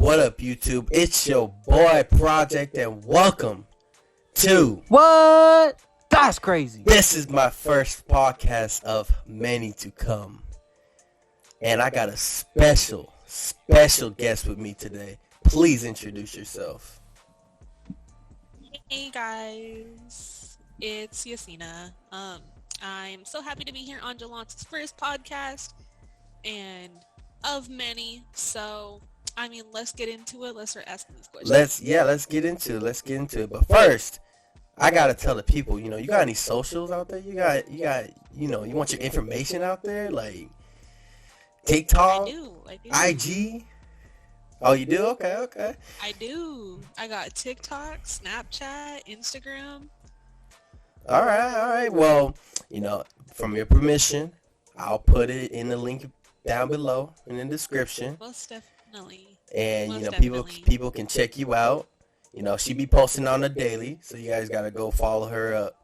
What up, YouTube? It's your boy Project, and welcome to What? That's crazy. This is my first podcast of many to come, and I got a special guest with me today. Please introduce yourself. Hey guys, it's Yesiena. I'm so happy to be here on Jalon's first podcast, and of many. So, I mean, let's get into it. Let's start asking these questions. Let's get into it. But first, I gotta tell the people, you got any socials out there? You got, you want your information out there, like TikTok, I do. IG. Oh, you do? Okay. I do. I got TikTok, Snapchat, Instagram. All right. Well, from your permission, I'll put it in the link down below in the description. Most definitely. And Most people can check you out. She be posting on the daily, so you guys gotta go follow her up.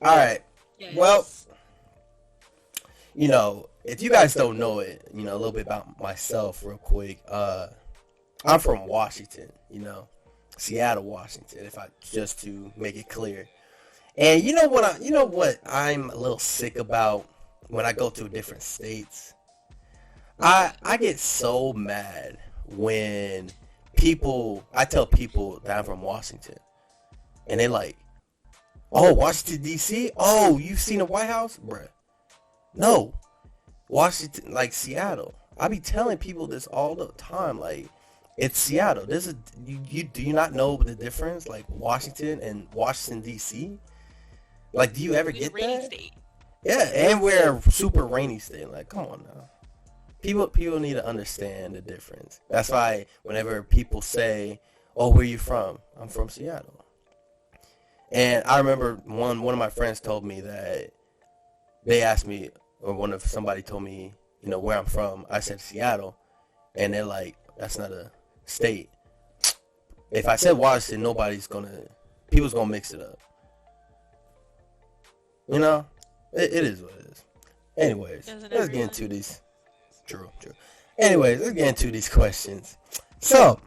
All right. Yes. Well, if you guys don't know it, a little bit about myself real quick. I'm from Washington, Seattle, Washington, just to make it clear. And you know what I'm a little sick about when I go to different states? I get so mad when I tell people that I'm from Washington, and they're like, "Oh, Washington D.C. Oh, you've seen the White House, bruh?" No, Washington, like Seattle. I be telling people this all the time, like, it's Seattle. This is you. Do you not know the difference, like Washington and Washington D.C.? Like, do you ever get that? State. Yeah, and we're a super rainy state. Like, come on now. People need to understand the difference. That's why whenever people say, "Oh, where you from?" I'm from Seattle. And I remember one of my friends told me that they asked me, or somebody told me, where I'm from. I said Seattle, and they're like, "That's not a state." If I said Washington, people's gonna mix it up. It is what it is. Anyways, let's get into these. True. Anyways, let's get into these questions. So,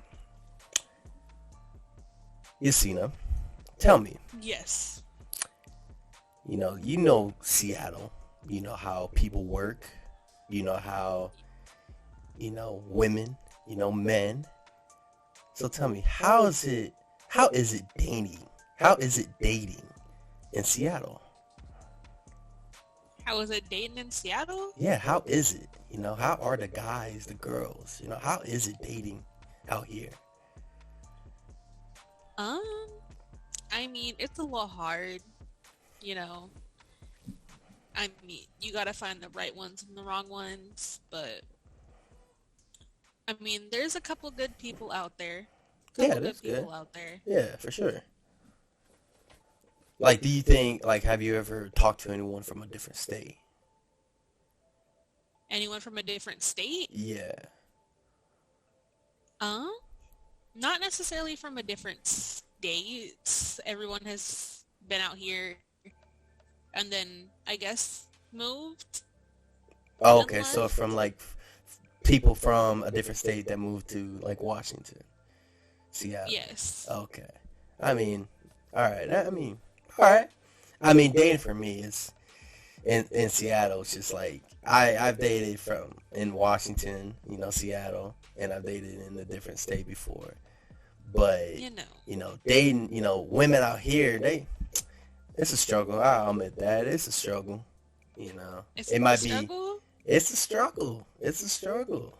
Yesiena, tell me. Yes. You know Seattle. You know how people work. You know how, women, men. So tell me, how is it dating? How is it dating in Seattle? How is it dating in Seattle? Yeah, how is it? How are the guys, the girls? How is it dating out here? I mean, it's a little hard, I mean, you gotta find the right ones and the wrong ones, but I mean, there's a couple good people out there. That's good. Yeah, for sure. Like, do you think, have you ever talked to anyone from a different state? Anyone from a different state? Yeah. Not necessarily from a different state. Everyone has been out here and then, I guess, moved. Oh, okay, so from, people from a different state that moved to, Washington, Seattle. Yes. Okay. I mean, all right. I mean, dating for me is in Seattle. It's just I've dated in Washington, Seattle, and I've dated in a different state before. But dating, women out here, it's a struggle. I'll admit that it's a struggle. It's a struggle. It's a struggle.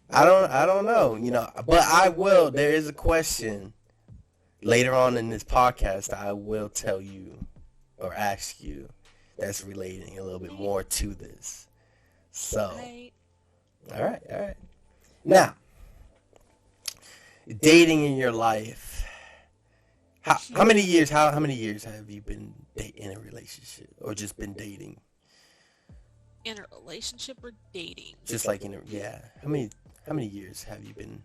I don't know. But I will. There is a question later on in this podcast I will tell you or ask you that's relating a little bit more to this. So, all right. Now, dating in your life. How many years have you been in a relationship or just been dating? In a relationship or dating? Just How many years have you been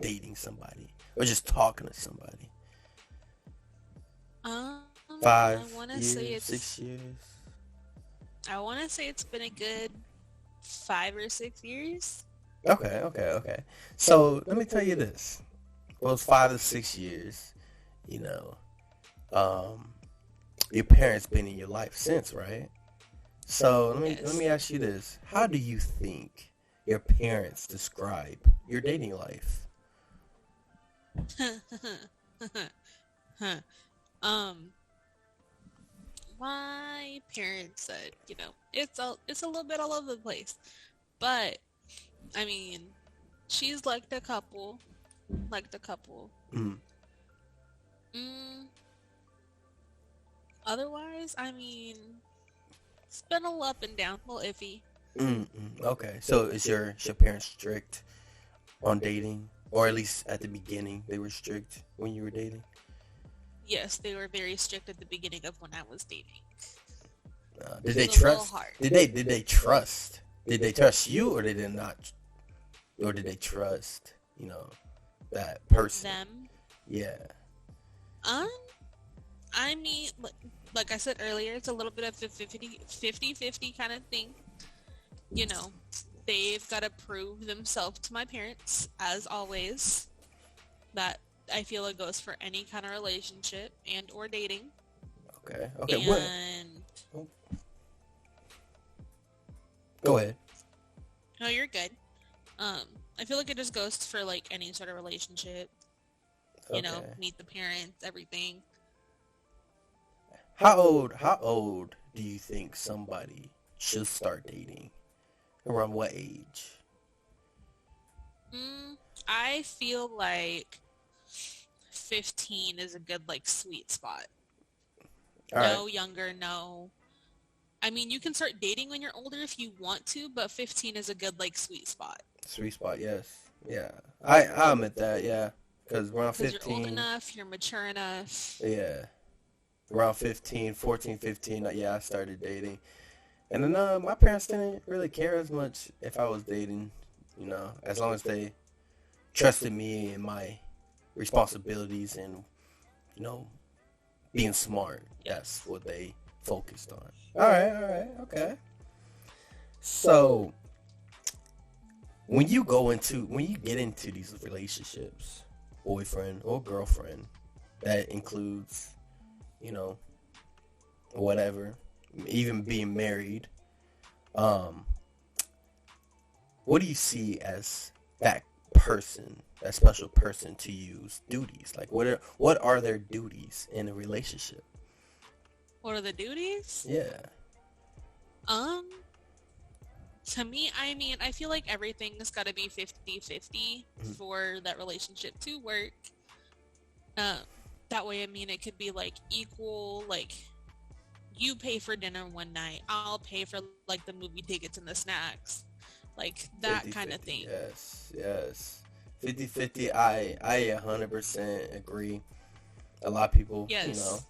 dating somebody or just talking to somebody? 5 years, 6 years. I want to say it's been a good 5 or 6 years. Okay. So let me tell you this. For those 5 to 6 years, you know, um, your parents been in your life since, right? So let me Yes. ask you this: how do you think your parents describe your dating life? um, my parents said, it's a little bit all over the place, but I mean, she's like the couple. Mm, Mm, otherwise, I mean, it's been a little up and down, a little iffy. okay. So is your parents strict on dating, or at least at the beginning they were strict when you were dating? Yes, they were very strict at the beginning of when I was dating. Did It they was a little trust? hard. Did they trust? Did they trust you, or they did not? Or did they trust? That person. Them, Yeah. um, I mean, like I said earlier, it's a little bit of a 50 kind of thing. You know, they've got to prove themselves to my parents, as always. That I feel it goes for any kind of relationship and or dating. Okay. Okay. What? And Oh, go ahead. no, you're good. Um, I feel like it just goes for like any sort of relationship. Okay. Meet the parents, everything. How old do you think somebody should start dating? Around what age? Mm, I feel like 15 is a good like sweet spot. All right. No younger, no. I mean, you can start dating when you're older if you want to, but 15 is a good like sweet spot Sweet spot. Yes. Yeah. I admit that. Yeah. Because around because you're old 15. enough, you're mature enough. Yeah. Around 15, 14, 15. Yeah, I started dating. And then my parents didn't really care as much if I was dating. As long as they trusted me and my responsibilities and you know being smart. That's Yes. what they focused on. All right, okay. So when you get into these relationships, boyfriend or girlfriend, that includes you know whatever, even being married. Um, what do you see as that person, that special person to you's duties? Like what are their duties in a relationship? What are the duties? Yeah. Um, to me, I mean, I feel like everything's got to be 50-50 Mhm. for that relationship to work. Um, that way, I mean, it could be like equal, like you pay for dinner one night, I'll pay for like the movie tickets and the snacks, like that kind of 50-50. thing. Yes. 50-50. I 100% agree. A lot of people, Yes.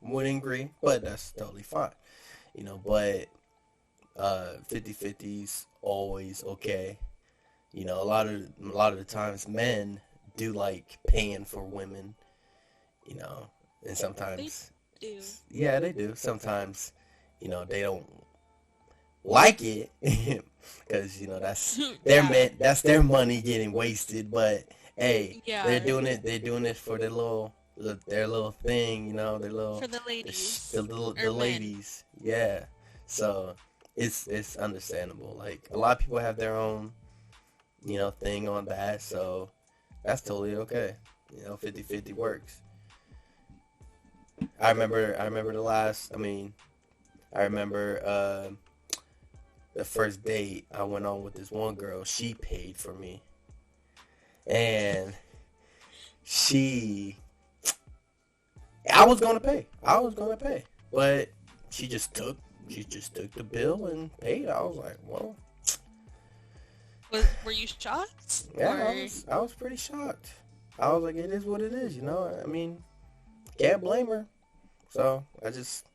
wouldn't agree, but that's totally fine. But 50-50's always okay. A lot of the times men do like paying for women, you know, and They sometimes, do. yeah, they do. Sometimes, they don't like it because Yeah. that's their money getting wasted. But hey, they're Yeah. doing it. They're doing it for their little thing. Their For little the the ladies little or the men. ladies. Yeah. So it's understandable. Like a lot of people have their own thing on that. So that's totally okay. 50-50 works. I remember the last. I mean, I remember the first date I went on with this one girl. She paid for me, and she, I was gonna pay. But she just took the bill and paid. I was like, well, Were you shocked? yeah, I Or was I was pretty shocked. I was like, it is what it is. I mean, can't blame her. So I just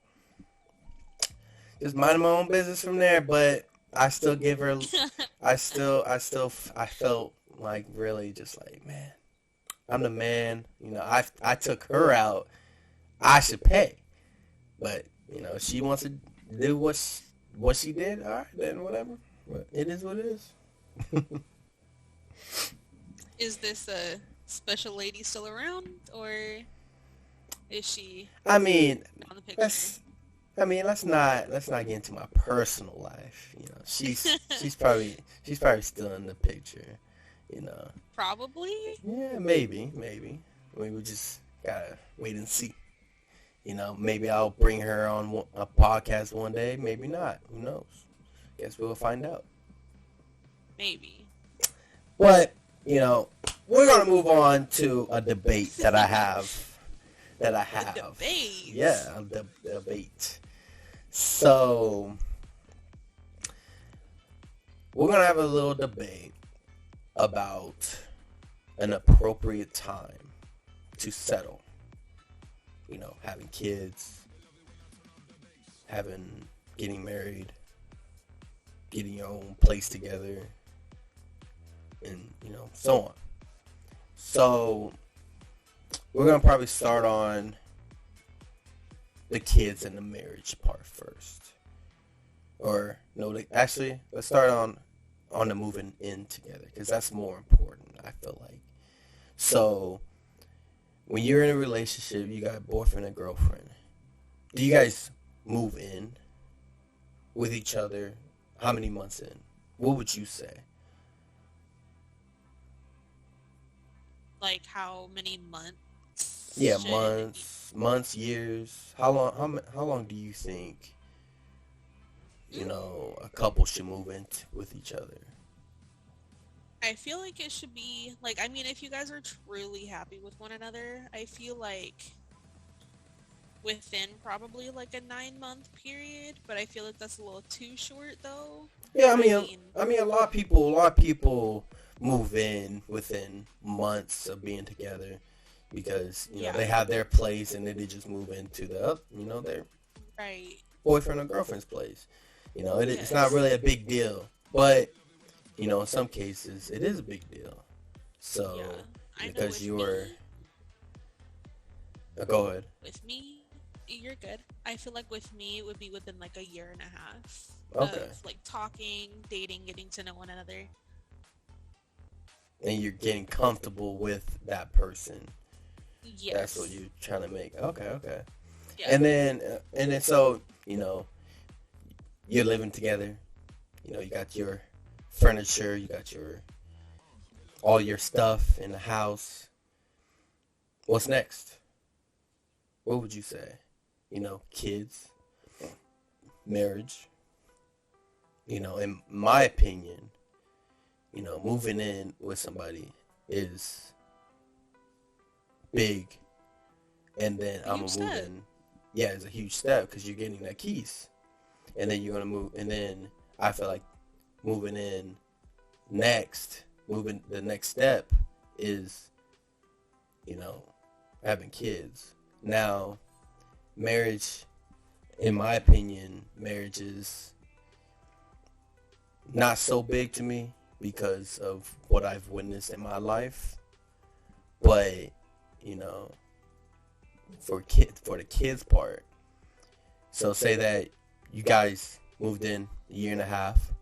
minding my own business from there. But I still give her. I felt like really just like, man, I'm the man. I took her out. I should pay. But if she wants to do what she did, all right, then whatever. But it is what it is. Is this a special lady still around, or is she I mean, on the picture? let's not get into my personal life. You know, she's probably still in the picture. You know, Probably. yeah, maybe. We just gotta wait and see. You know, maybe I'll bring her on a podcast one day. Maybe not. Who knows? Guess we'll find out. Maybe. But you know, we're gonna move on to a debate that I have. Debate. Yeah, the debate. So we're gonna have a little debate about an appropriate time to settle. You know, having kids, getting married, getting your own place together, and you know, so on. So we're gonna probably start on the kids and the marriage part first, or no? Actually, let's start on the moving in together because that's more important. I feel like so. When you're in a relationship, you got a boyfriend and girlfriend. Do you guys move in with each other? How many months in? What would you say? Like how many months? Yeah, should- months, years. How long do you think, you know, a couple should move in with each other? I feel like it should be like, I mean, if you guys are truly happy with one another, I feel like within probably like a 9-month period, but I feel like that's a little too short though. Yeah, I mean, a lot of people move in within months of being together because you know Yeah. they have their place and then they just move into their Right. boyfriend or girlfriend's place. You know, it's not Yes. really a big deal, but you know, in some cases it is a big deal. So Yeah. I know because with you were, me, go ahead. with me, you're good. I feel like with me, it would be within like a year and a half Okay. of like talking, dating, getting to know one another. And you're getting comfortable with that person. Yes. That's what you're trying to make. Okay. Yeah. And then so, you know, you're living together. You know, you got your furniture, you got all your stuff in the house. What's next? What would you say? You know, kids, marriage. You know, in my opinion, you know, moving in with somebody is big, and then I'm Huge step. moving. Yeah, it's a huge step because you're getting that keys, and then you're gonna move, and then I feel like moving in the next step is, you know, having kids. Now, marriage, in my opinion, marriage is not so big to me because of what I've witnessed in my life. But, you know, for the kids part, so say that you guys moved in a year and a half.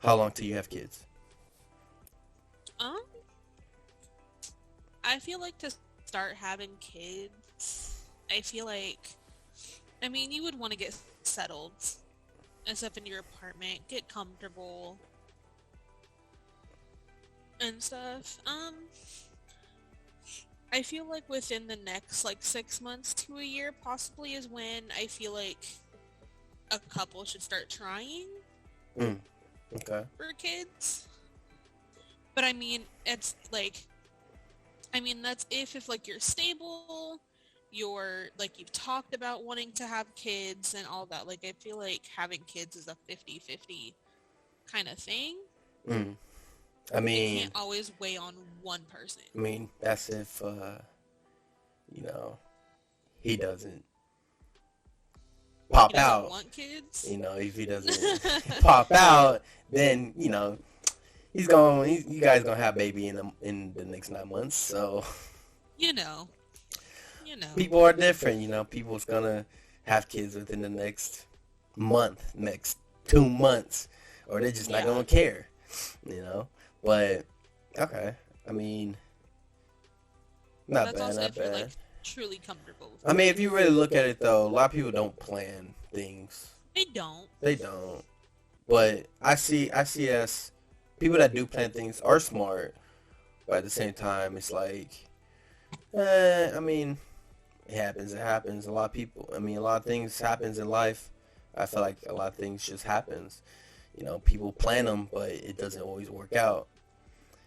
How long till you have kids? Um, I feel like to start having kids, I feel like, I mean, you would want to get settled and stuff in your apartment, get comfortable and stuff. I feel like within the next like 6 months to a year possibly is when I feel like a couple should start trying Okay. for kids. But I mean, it's like, I mean, that's if like you're stable, you're like you've talked about wanting to have kids and all that. Like I feel like having kids is a 50-50 kind of thing. I You mean, can't always weigh on one person. that's if you know, he doesn't pop He doesn't out. want kids. You know, if he doesn't pop out, then you know you guys gonna have baby in the next 9 months. So You know. people are different. You know, people's gonna have kids within the next month, next 2 months, or they're just not Yeah. gonna care, you know. But okay, I mean, not That's bad, also not if you're like bad. truly comfortable with I mean, if it. you really look at it though, a lot of people don't plan things. They don't. They don't. But I see as people that do plan things are smart, but at the same time, it's like, I mean, it happens. It happens. A lot of people. I mean, a lot of things happens in life. I feel like a lot of things just happens. You know, people plan them, but it doesn't always work out.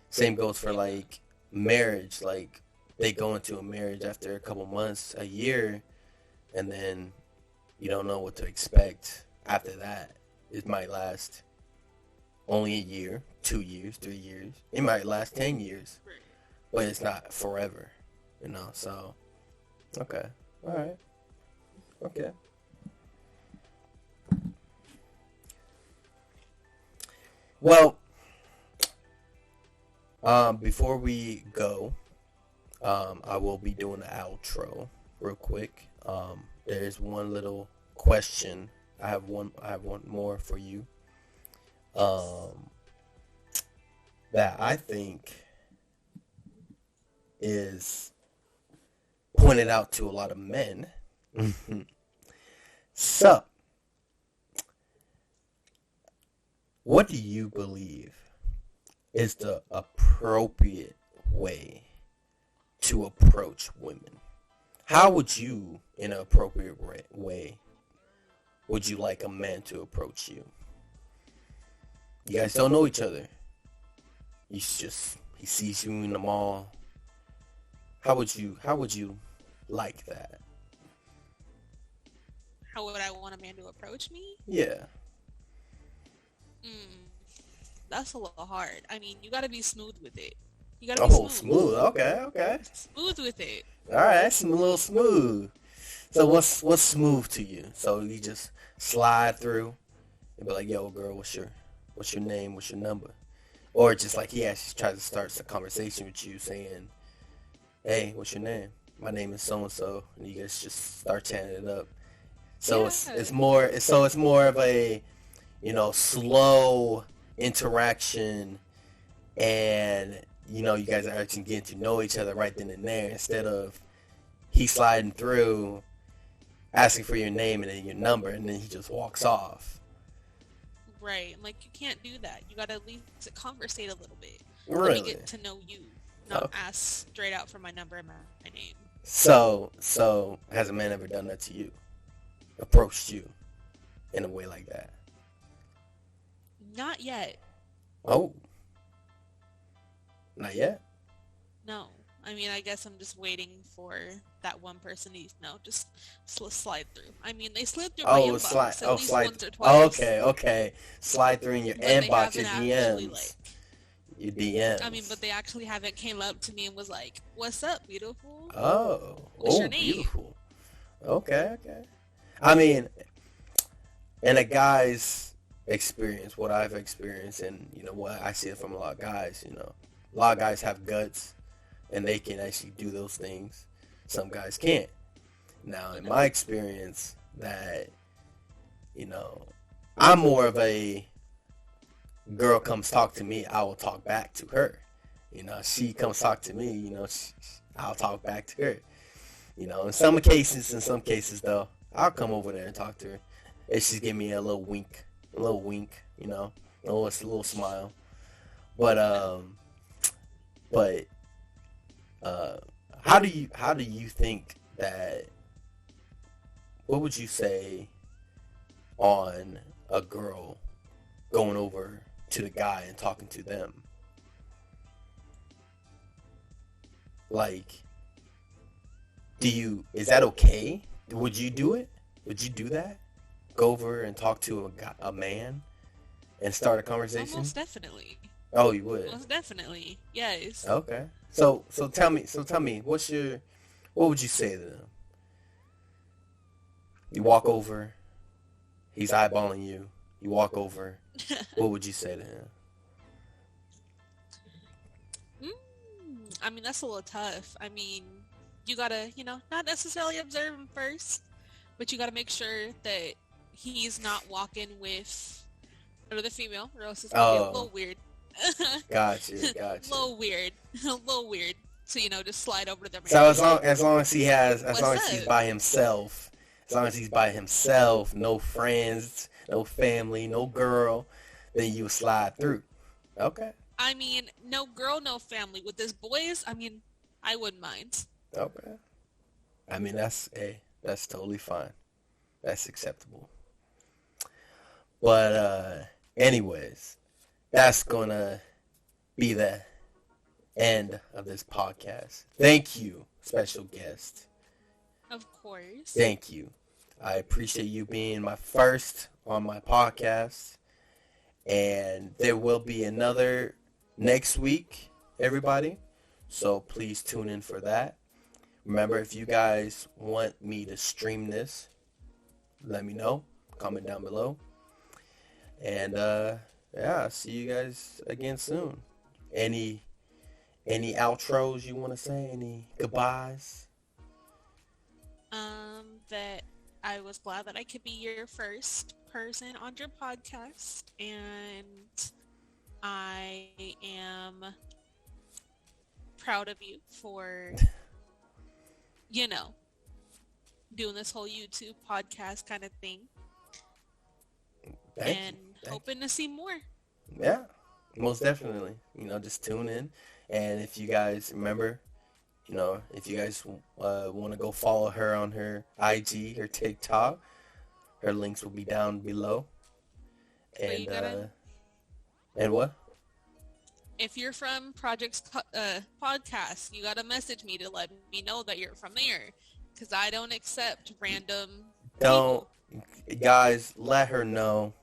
Same goes for like marriage. Like they go into a marriage after a couple months, a year, and then you don't know what to expect after that. It might last only a year, 2 years, 3 years. It might last 10 years, but it's not forever, you know. So, okay, all right, okay. Well, before we go, I will be doing the outro real quick. There's one little question. I have one. I have one more for you. Um, that I think is pointed out to a lot of men. So, what do you believe is the appropriate way to approach women? How would you, in an appropriate way, would you like a man to approach you? You guys don't know each other. He sees you in the mall. How would you like that? How would I want a man to approach me? Yeah. Mm, that's a little hard. I mean, you gotta be smooth with it. You gotta be Oh, smooth. smooth. Okay, okay. Smooth with it. All right, that's a little smooth. So what's smooth to you? So you just slide through and be like, "Yo, girl, what's your name? What's your number?" Or just like he actually tries to start a conversation with you, saying, "Hey, what's your name? My name is so and so," and you guys just start chatting it up. So it's more of a, you know, slow interaction, and you know you guys are actually getting to know each other right then and there, instead of he sliding through, asking for your name and then your number, and then he just walks off. Right. Like, you can't do that. You gotta at least conversate a little bit. Let me Really? get to know you. Not Okay. ask straight out for my number and my name. So has a man ever done that to you? Approached you in a way like that? Not yet. Oh, not yet. No. I mean, I guess I'm just waiting for that one person to, just slide through. I mean, they slid through my inbox at least slide. once or twice. Oh, okay. Slide through in your But they inbox, your haven't actually, DMs, your DMs. I mean, but they actually haven't came up to me and was like, "What's up, beautiful? What's your name?" Beautiful. Okay. I mean, in a guy's experience, what I've experienced, and you know what I see it from a lot of guys. You know, a lot of guys have guts, and they can actually do those things. Some guys can't. Now, in my experience, that, you know, I'm more of a girl comes talk to me, I will talk back to her. You know, she comes talk to me, you know, I'll talk back to her. You know, in some cases though, I'll come over there and talk to her. And she's give me a little wink, you know, a little smile. But how do you think that? What would you say on a girl going over to the guy and talking to them? Like, is that okay? Would you do it? Would you do that? Go over and talk to a man and start a conversation? Most definitely. Oh, you would? Most definitely. Yes. Okay. So tell me, what would you say to them? You walk over, he's eyeballing you. You walk over. What would you say to him? I mean, that's a little tough. I mean, you gotta, not necessarily observe him first, but you gotta make sure that he's not walking with Or the female, or else it's gonna be a Oh, little weird. gotcha, A gotcha. little weird. A little weird. So, just slide over to them and So be like, as what's long as he's up? by himself, as long as he's by himself, no friends, no family, no girl, then you slide through. Okay, I mean, no girl, no family. With this boys, I mean, I wouldn't mind. okay. I mean that's totally fine. That's acceptable. But anyways, that's gonna be the end of this podcast. Thank you, special guest. Of course. Thank you. I appreciate you being my first on my podcast. And there will be another next week, everybody. So please tune in for that. Remember, if you guys want me to stream this, let me know. Comment down below. And yeah, see you guys again soon. Any outros you want to say? Any goodbyes? That I was glad that I could be your first person on your podcast, and I am proud of you for, doing this whole YouTube podcast kind of thing, and hoping to see more. Yeah, most definitely. Just tune in. And if you guys remember, if you guys want to go follow her on her IG, her TikTok, her links will be down below. And and what? If you're from Project's podcast, you gotta message me to let me know that you're from there, because I don't accept random Don't guys let her know.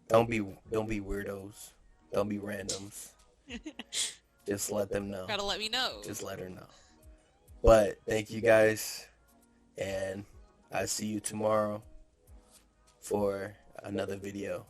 Don't be weirdos. Don't be randoms. Just let them know. Gotta let me know. Just let her know. But thank you guys, and I see you tomorrow for another video.